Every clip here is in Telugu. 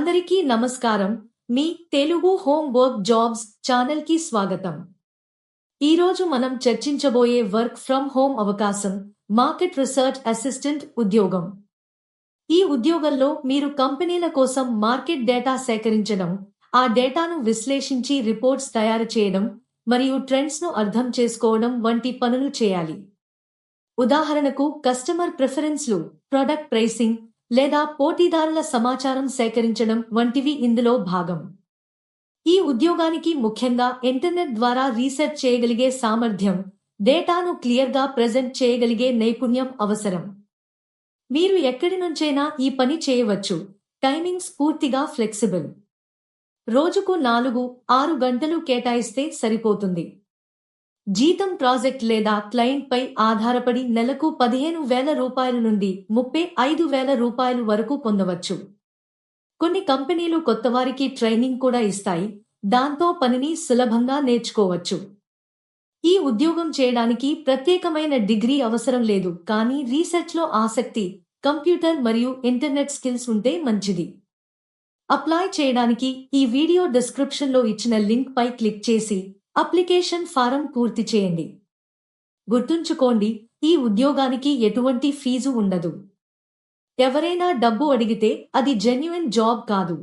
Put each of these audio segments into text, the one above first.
అందరికీ నమస్కారం. మీ తెలుగు హోమ్ వర్క్ జాబ్స్ ఛానల్‌కి స్వాగతం. ఈరోజు మనం చర్చించబోయే వర్క్ ఫ్రమ్ హోమ్ అవకాశం మార్కెట్ రీసెర్చ్ అసిస్టెంట్ ఉద్యోగం. ఈ ఉద్యోగంలో మీరు కంపెనీల కోసం మార్కెట్ డేటా సేకరించడం, ఆ డేటాను విశ్లేషించి రిపోర్ట్స్ తయారు చేయడం మరియు ట్రెండ్స్‌ను అర్థం చేసుకోవడం వంటి పనులు చేయాలి. ఉదాహరణకు కస్టమర్ ప్రిఫరెన్స్‌లు, ప్రొడక్ట్ ప్రైసింగ్ లేదా పోటీదారుల సమాచారం సేకరించడం వంటివి ఇందులో భాగం. ఈ ఉద్యోగానికి ముఖ్యంగా ఇంటర్నెట్ ద్వారా రీసెర్చ్ చేయగలిగే సామర్థ్యం, డేటాను క్లియర్గా ప్రెజెంట్ చేయగలిగే నైపుణ్యం అవసరం. మీరు ఎక్కడి నుంచైనా ఈ పని చేయవచ్చు. టైమింగ్స్ పూర్తిగా ఫ్లెక్సిబుల్. రోజుకు 4-6 గంటలు కేటాయిస్తే సరిపోతుంది. జీతం ప్రాజెక్ట్ లేదా క్లయింట్ పై ఆధారపడి నెలకు 15,000 రూపాయల నుండి 35,000 రూపాయలు వరకు పొందవచ్చు. కొన్ని కంపెనీలు కొత్తవారికి ట్రైనింగ్ కూడా ఇస్తాయి, దాంతో పనిని సులభంగా నేర్చుకోవచ్చు. ఈ ఉద్యోగం చేయడానికి ప్రత్యేకమైన డిగ్రీ అవసరం లేదు, కానీ రీసెర్చ్లో ఆసక్తి, కంప్యూటర్ మరియు ఇంటర్నెట్ స్కిల్స్ ఉంటే మంచిది. అప్లై చేయడానికి ఈ వీడియో డిస్క్రిప్షన్లో ఇచ్చిన లింక్ పై క్లిక్ చేసి అప్లికేషన్ ఫారం పూర్తి చేయండి. గుర్తుంచుకోండి, ఈ ఉద్యోగానికి ఎటువంటి ఫీజు ఉండదు. ఎవరైనా డబ్బు అడిగితే అది జెన్యూన్ జాబ్ కాదు.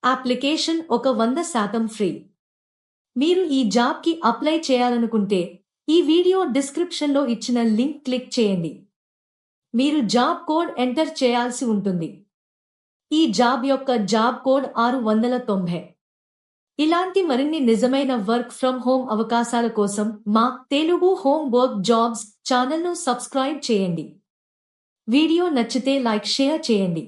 Application 100% free. మీరు ఈ జాబ్కి అప్లై చేయాలనుకుంటే ఈ వీడియో డిస్క్రిప్షన్లో ఇచ్చిన లింక్ క్లిక్ చేయండి. మీరు జాబ్ కోడ్ ఎంటర్ చేయాల్సి ఉంటుంది. ఈ జాబ్ యొక్క జాబ్ కోడ్ 690. ఇలాంటి మరిన్ని నిజమైన వర్క్ ఫ్రమ్ హోమ్ అవకాశాల కోసం మా తెలుగు హోమ్ వర్క్ జాబ్స్ ఛానల్ను సబ్స్క్రైబ్ చేయండి. వీడియో నచ్చితే లైక్, షేర్ చేయండి.